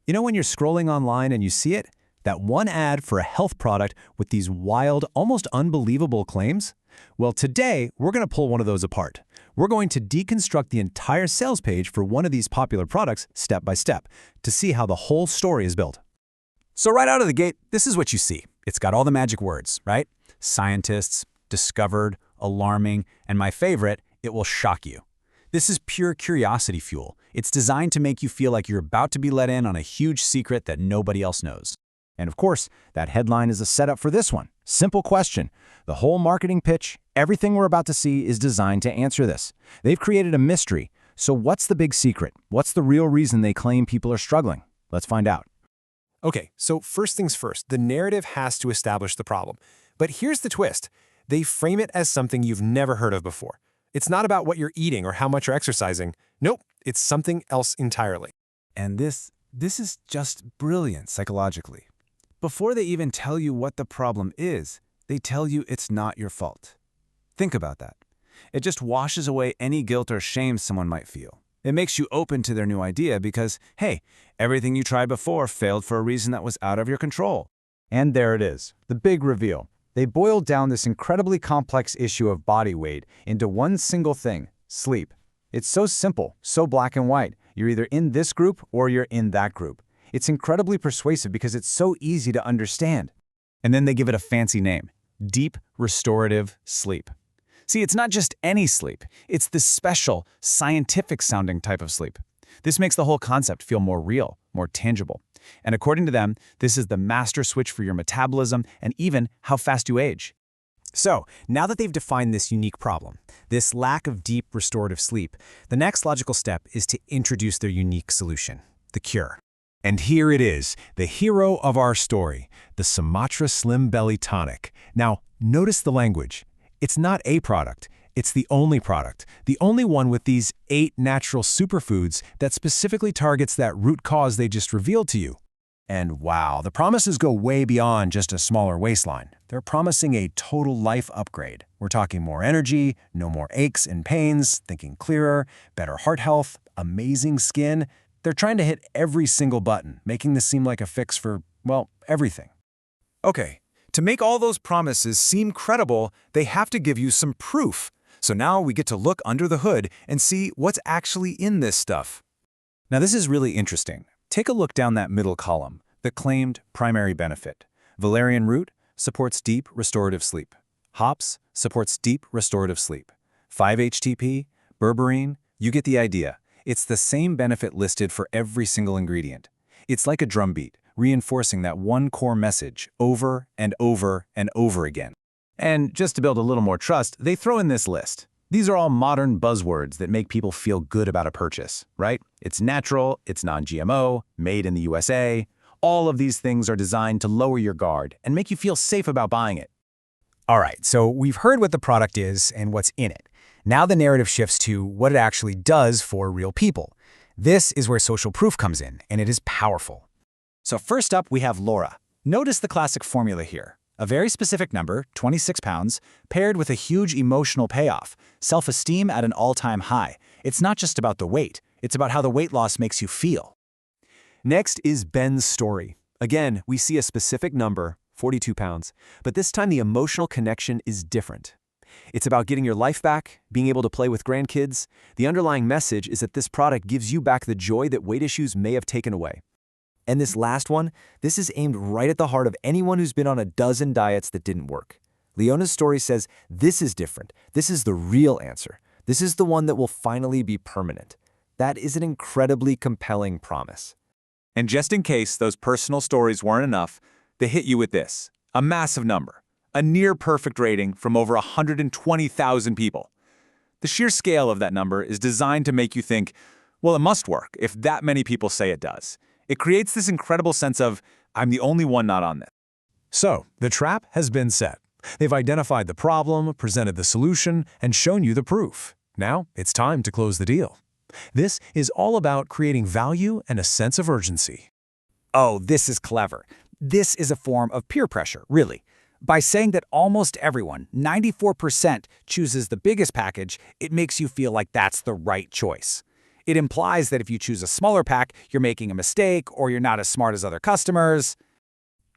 You know when you're scrolling online and you see it? That one ad for a health product with these wild, almost unbelievable claims? Well, today, we're going to pull one of those apart. We're going to deconstruct the entire sales page for one of these popular products step by step to see how the whole story is built. So right out of the gate, this is what you see. It's got all the magic words, right? Scientists, discovered, alarming, and my favorite, it will shock you. This is pure curiosity fuel. It's designed to make you feel like you're about to be let in on a huge secret that nobody else knows. And of course, that headline is a setup for this one. Simple question. The whole marketing pitch, everything we're about to see is designed to answer this. They've created a mystery. So what's the big secret? What's the real reason they claim people are struggling? Let's find out. Okay, so first things first, the narrative has to establish the problem. But here's the twist. They frame it as something you've never heard of before. It's not about what you're eating or how much you're exercising. Nope, it's something else entirely. And this is just brilliant psychologically. Before they even tell you what the problem is, they tell you it's not your fault. Think about that. It just washes away any guilt or shame someone might feel. It makes you open to their new idea because, hey, everything you tried before failed for a reason that was out of your control. And there it is, the big reveal. They boiled down this incredibly complex issue of body weight into one single thing, sleep. It's so simple, so black and white. You're either in this group or you're in that group. It's incredibly persuasive because it's so easy to understand. And then they give it a fancy name, deep restorative sleep. See, it's not just any sleep. It's this special, scientific-sounding type of sleep. This makes the whole concept feel more real, more tangible. And according to them, this is the master switch for your metabolism and even how fast you age. So, now that they've defined this unique problem, this lack of deep restorative sleep, the next logical step is to introduce their unique solution, the cure. And here it is, the hero of our story, the Sumatra Slim Belly Tonic. Now, notice the language. It's not a product. It's the only product, the only one with these 8 natural superfoods that specifically targets that root cause they just revealed to you. And wow, the promises go way beyond just a smaller waistline. They're promising a total life upgrade. We're talking more energy, no more aches and pains, thinking clearer, better heart health, amazing skin. They're trying to hit every single button, making this seem like a fix for, well, everything. Okay, to make all those promises seem credible, they have to give you some proof. So now we get to look under the hood and see what's actually in this stuff. Now this is really interesting. Take a look down that middle column, the claimed primary benefit. Valerian root supports deep restorative sleep. Hops supports deep restorative sleep. 5-HTP, berberine, you get the idea. It's the same benefit listed for every single ingredient. It's like a drumbeat, reinforcing that one core message over and over and over again. And just to build a little more trust, they throw in this list. These are all modern buzzwords that make people feel good about a purchase, right? It's natural, it's non-GMO, made in the USA. All of these things are designed to lower your guard and make you feel safe about buying it. All right, so we've heard what the product is and what's in it. Now the narrative shifts to what it actually does for real people. This is where social proof comes in, and it is powerful. So first up, we have Laura. Notice the classic formula here. A very specific number, 26 pounds, paired with a huge emotional payoff, self-esteem at an all-time high. It's not just about the weight, it's about how the weight loss makes you feel. Next is Ben's story. Again, we see a specific number, 42 pounds, but this time the emotional connection is different. It's about getting your life back, being able to play with grandkids. The underlying message is that this product gives you back the joy that weight issues may have taken away. And this last one, this is aimed right at the heart of anyone who's been on a dozen diets that didn't work. Leona's story says, this is different. This is the real answer. This is the one that will finally be permanent. That is an incredibly compelling promise. And just in case those personal stories weren't enough, they hit you with this, a massive number, a near-perfect rating from over 120,000 people. The sheer scale of that number is designed to make you think, well, it must work if that many people say it does. It creates this incredible sense of, I'm the only one not on this. So, the trap has been set. They've identified the problem, presented the solution, and shown you the proof. Now, it's time to close the deal. This is all about creating value and a sense of urgency. Oh, this is clever. This is a form of peer pressure, really. By saying that almost everyone, 94%, chooses the biggest package, it makes you feel like that's the right choice. It implies that if you choose a smaller pack, you're making a mistake or you're not as smart as other customers.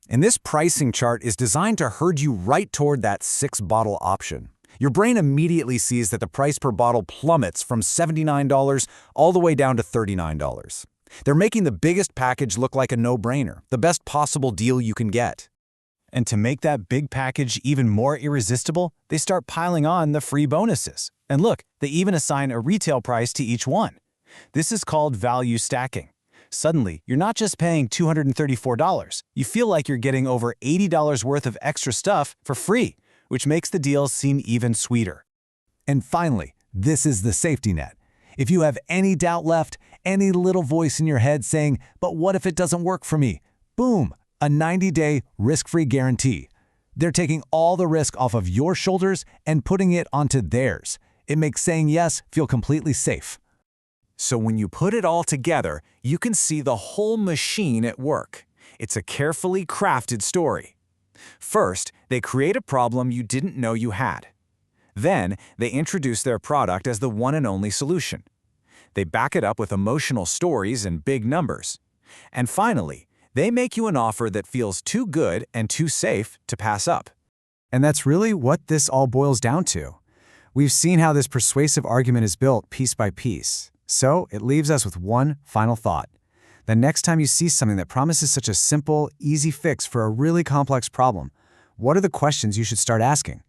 And this pricing chart is designed to herd you right toward that 6-bottle option. Your brain immediately sees that the price per bottle plummets from $79 all the way down to $39. They're making the biggest package look like a no-brainer, the best possible deal you can get. And to make that big package even more irresistible, they start piling on the free bonuses. And look, they even assign a retail price to each one. This is called value stacking. Suddenly, you're not just paying $234. You feel like you're getting over $80 worth of extra stuff for free, which makes the deal seem even sweeter. And finally, this is the safety net. If you have any doubt left, any little voice in your head saying, "But what if it doesn't work for me?" Boom! A 90-day risk-free guarantee. They're taking all the risk off of your shoulders and putting it onto theirs. It makes saying yes feel completely safe. So when you put it all together, you can see the whole machine at work. It's a carefully crafted story. First, they create a problem you didn't know you had. Then, they introduce their product as the one and only solution. They back it up with emotional stories and big numbers. And finally, they make you an offer that feels too good and too safe to pass up. And that's really what this all boils down to. We've seen how this persuasive argument is built piece by piece. So it leaves us with one final thought. The next time you see something that promises such a simple, easy fix for a really complex problem, what are the questions you should start asking?